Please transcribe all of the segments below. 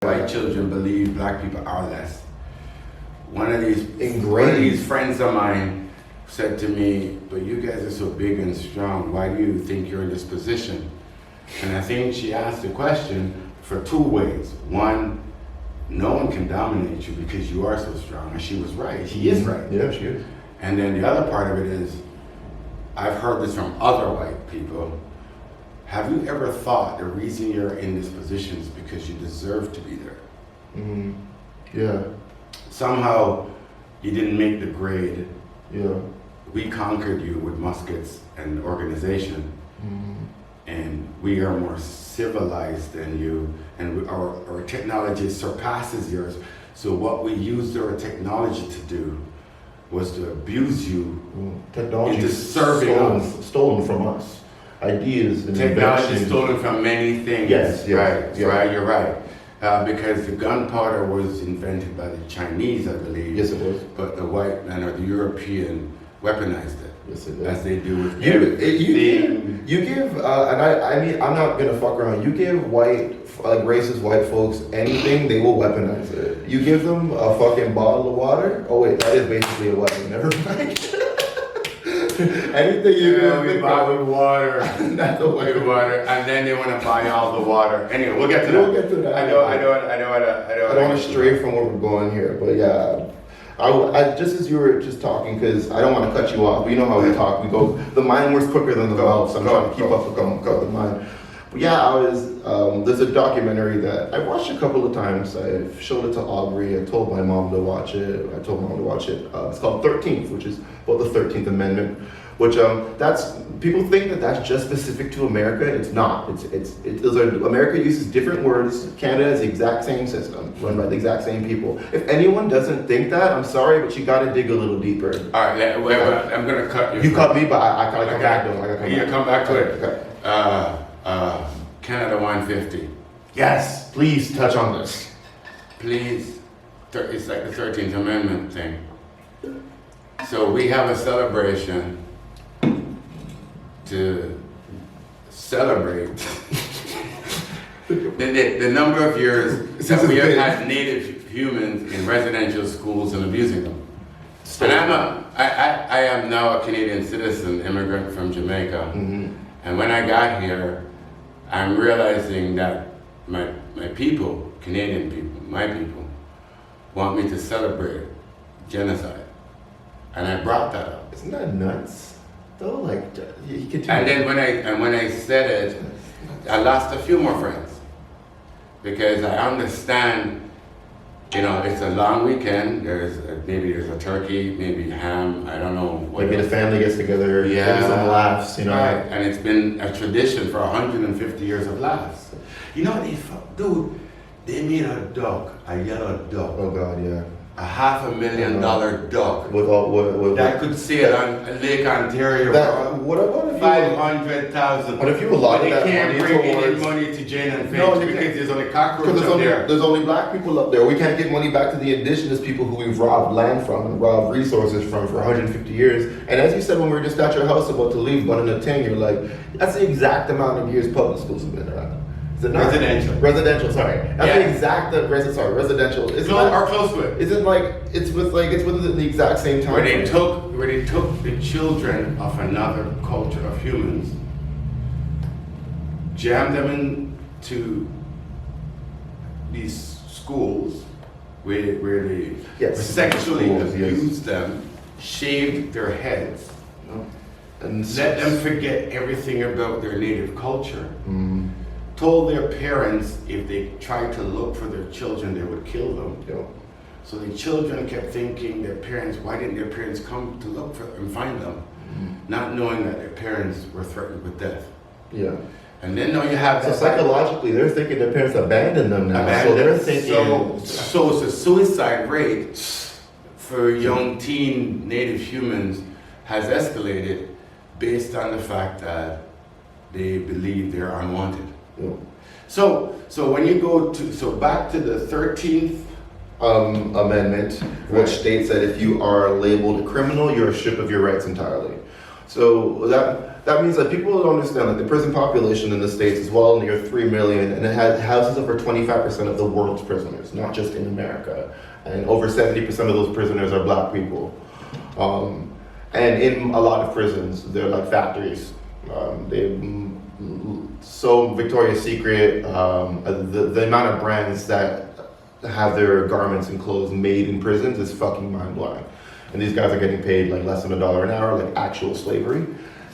White children believe black people are less. One of these friends of mine said to me, but you guys are so big and strong, why do you think you're in this position? And I think she asked the question for two ways. One, no one can dominate you because you are so strong. And she was right. She is right. Yeah, she is. And then the other part of it is, I've heard this from other white people. Have you ever thought the reason you're in this position is because you deserve to be there? Mm-hmm. Yeah. Somehow you didn't make the grade. Yeah. We conquered you with muskets and organization. Mm-hmm. And we are more civilized than you, and our technology surpasses yours. So what we used our technology to do was to abuse you technology into serving us. Stolen from us. Ideas and technology stolen from many things. Yes, right, you're right. Because the gunpowder was invented by the Chinese, I believe. Yes, it was. But the white man or the European weaponized it. Yes, it is. As they do with everything. You give, and I mean, I'm not gonna fuck around. You give racist white folks anything, they will weaponize it. You give them a fucking bottle of water. Oh wait, that is basically a weapon. Never mind. Anything you give we buy with water. That's a weapon. Water, and then they want to buy all the water. Anyway, we'll get to that. We'll get to that. I don't want to stray from where we're going here, but yeah. I just as you were just talking, because I don't want to cut you off. We know how we talk. We go. The mind works quicker than the mouth, so I'm trying to keep up with the mind. But yeah, I was. There's a documentary that I watched a couple of times. I showed it to Aubrey. I told my mom to watch it. It's called 13th, which is about the 13th Amendment. Which that's people think that that's just specific to America. It's not. America uses different words. Canada has the exact same system, run by the exact same people. If anyone doesn't think that, I'm sorry, but you got to dig a little deeper. All right, I'm gonna cut you. You cut me, but I gotta come back to it. You come back to it. Okay. Canada 150. Yes, please touch on this. Please, it's like the 13th Amendment thing. So we have a celebration to celebrate the number of years that we have had native humans in residential schools and abusing them. And I am now a Canadian citizen, immigrant from Jamaica. Mm-hmm. And when I got here, I'm realizing that my people, Canadian people, my people, want me to celebrate genocide. And I brought that up. Isn't that nuts? Though, like, you could do and then when I said it, I lost a few more friends. Because I understand, it's a long weekend. Maybe there's a turkey, maybe ham, I don't know. Maybe the family gets together, maybe some laughs, Right. And it's been a tradition for 150 years of laughs. They made a duck, a yellow duck. Oh God, yeah. A $500,000 duck. With that could sail on Lake Ontario. What about if 500,000? What if you allotted that money? They can't bring any money to Jane and Finch because there's only cockroaches up there. There's only black people up there. We can't give money back to the indigenous people who we've robbed land from and robbed resources from for 150 years. And as you said when we were just at your house about to leave, but in a 10, you're like, that's the exact amount of years public schools have been around. Residential, sorry. That's the exact residential. Close to it. Isn't like it's within the exact same time. Where they took the children of another culture of humans, jammed them into these schools where they sexually abused them, shaved their heads, and let them forget everything about their native culture. Mm. Told their parents if they tried to look for their children, they would kill them. Yeah. So the children kept thinking why didn't their parents come to look for them and find them? Mm-hmm. Not knowing that their parents were threatened with death. Yeah. And then now you have so psychologically, they're thinking their parents abandoned them now. So they're thinking. So the suicide rate for young teen native humans has escalated based on the fact that they believe they're unwanted. Yeah. So when you go back to the 13th Amendment, which states that if you are labeled a criminal, you're stripped of your rights entirely. So that That means that people don't understand that the prison population in the States is well near 3 million, and it houses over 25% of the world's prisoners, not just in America. And over 70% of those prisoners are black people. And in a lot of prisons, they're like factories. So Victoria's Secret, the amount of brands that have their garments and clothes made in prisons is fucking mind-blowing. And these guys are getting paid like less than $1 an hour, like actual slavery.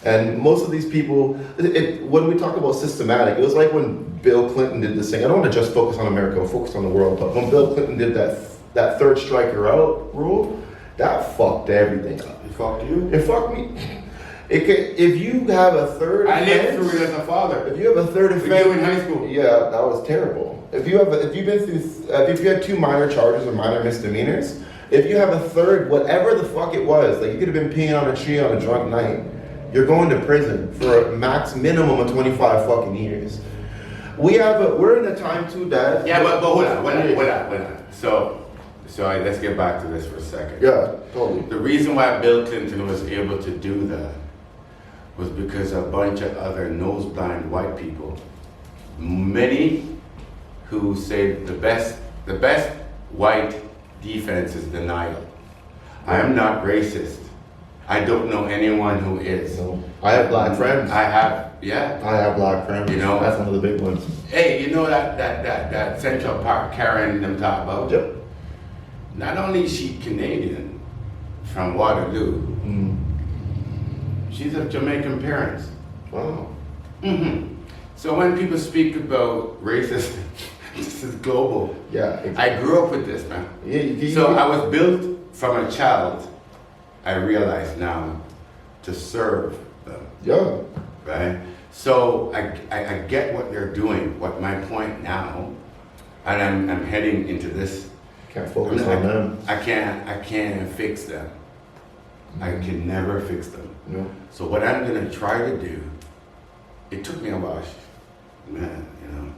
And most of these people, when we talk about systematic, it was like when Bill Clinton did this thing. I don't want to just focus on America, I'll focus on the world, but when Bill Clinton did that third striker out rule, that fucked everything up. It fucked you? It fucked me. If you have a third I lived offense, through it as a father. if you have a third offense, With you in high school. yeah, that was terrible. If you had 2 minor charges or minor misdemeanors, if you have a third, whatever the fuck it was, like you could have been peeing on a tree on a drunk night, you're going to prison for a minimum of 25 fucking years. We're in a time too that. Yeah, but hold on. So let's get back to this for a second. Yeah, totally. The reason why Bill Clinton was able to do that was because a bunch of other nose-blind white people, many who say the best white defense is denial. I am not racist. I don't know anyone who is. No. I have black friends. I have black friends. You know, that's one of the big ones. Hey, you know that Central Park Karen them talk about? Yep. Not only is she Canadian from Waterloo, she's of Jamaican parents. Wow. So when people speak about racism, this is global. Yeah. I grew up with this, man. Yeah, So I was built from a child, I realize now, to serve them. Yeah. Right? So I get what they're doing, what my point now, and I'm heading into this. Can't focus on them. I can't fix them. I can never fix them. No. So what I'm gonna try to do, it took me a while, man, you know.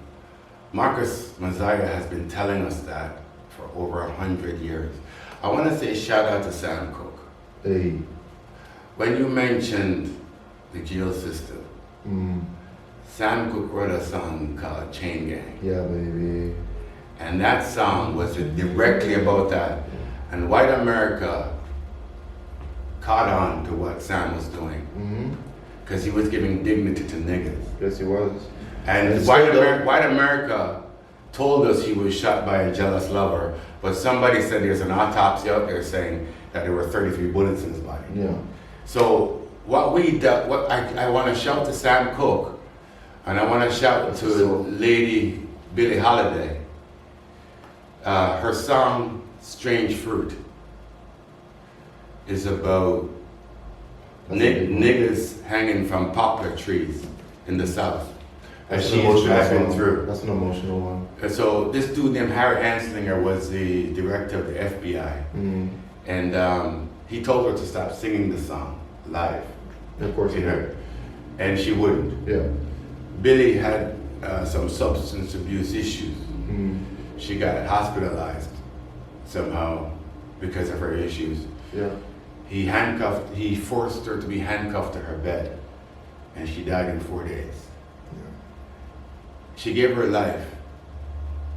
Marcus Messiah has been telling us that for over 100 years. I wanna say shout out to Sam Cooke. Hey. When you mentioned the jail system, Sam Cooke wrote a song called Chain Gang. Yeah, baby. And that song was directly about that. And white America caught on to what Sam was doing. Because he was giving dignity to niggas. Yes, he was. And white America told us he was shot by a jealous lover, but somebody said there's an autopsy out there saying that there were 33 bullets in his body. Yeah. So I want to shout to Sam Cooke, and I want to shout to Lady BillyHolliday. Her song "Strange Fruit" is about niggas hanging from poplar trees in the South. And she's driving through. That's an emotional one. And so this dude named Harry Anslinger was the director of the FBI. And he told her to stop singing the song live. Of course he did. And she wouldn't. Yeah. Billy had some substance abuse issues. She got hospitalized somehow because of her issues. Yeah. He forced her to be handcuffed to her bed, and she died in 4 days. She gave her life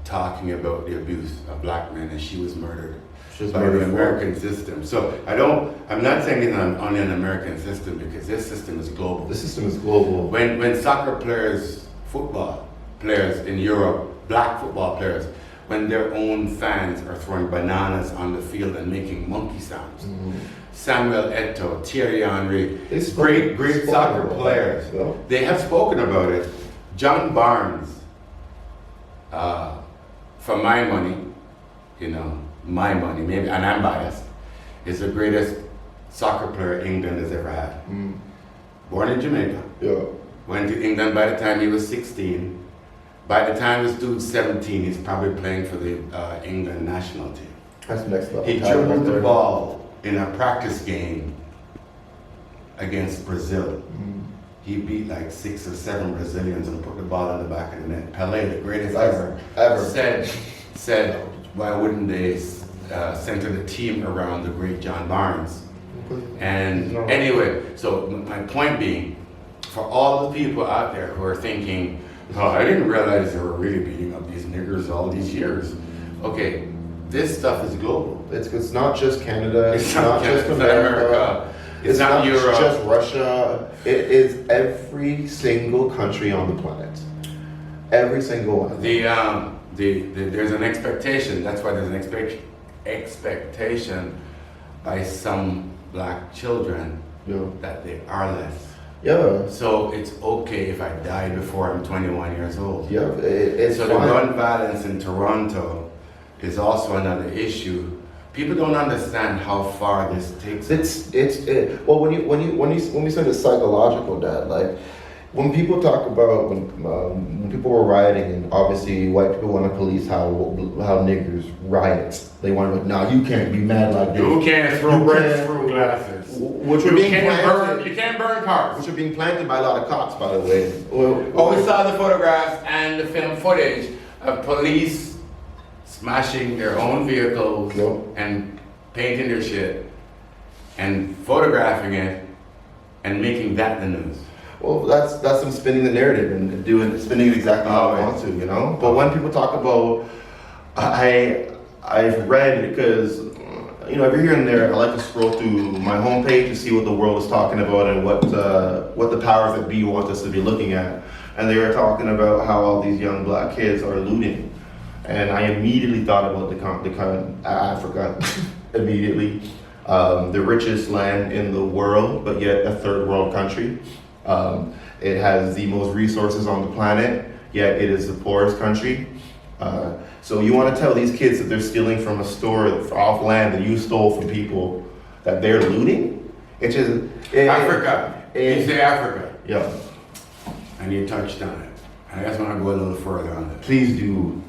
talking about the abuse of black men, and she was murdered by the American system. So I'm not saying it's on an American system, because this system is global. The system is global. When soccer players, football players in Europe, black football players, when their own fans are throwing bananas on the field and making monkey sounds. Samuel Eto'o, Thierry Henry, great soccer players. They have spoken about it. John Barnes, for my money, maybe, and I'm biased, is the greatest soccer player England has ever had. Born in Jamaica. Yeah. Went to England by the time he was 16. By the time this dude's 17, he's probably playing for the England national team. That's next level. He dribbled the ball in a practice game against Brazil. He beat like 6 or 7 Brazilians and put the ball in the back of the net. Pelé, the greatest ever, said, why wouldn't they center the team around the great John Barnes? And anyway, so my point being, for all the people out there who are thinking, oh, I didn't realize they were really beating up these niggers all these years. Okay, this stuff is global. It's not just Canada. It's not just Canada, America. It's not Europe. Just Russia. It is every single country on the planet. Every single one. There's an expectation. That's why there's an expectation by some black children that they are less. Yeah. So it's okay if I die before I'm 21 years old. Yeah. It's so fine. the gun violence in Toronto is also another issue. People don't understand how far this takes. Well, when we say the psychological, Dad, like when people talk about when people were rioting, and obviously white people want to police how niggers riot. They want to, now you can't be mad like this. You can't throw bricks through glasses. Which are being planted. You can't burn cars. Which are being planted by a lot of cops, by the way. We saw the photographs and the film footage of police smashing their own vehicles and painting their shit and photographing it and making that the news. Well, that's them spinning the narrative and spinning it exactly how I want to, you know. But when people talk about, I've read, because you know, every here and there I like to scroll through my homepage to see what the world is talking about and what the powers that be want us to be looking at. And they were talking about how all these young black kids are looting, and I immediately thought about Africa. Immediately, the richest land in the world, but yet a third world country. It has the most resources on the planet, yet it is the poorest country. So you want to tell these kids that they're stealing from a store off land that you stole from people, that they're looting? It's just Africa. You say Africa. Yeah. And you touched on it. I just want to go a little further on this. Please do.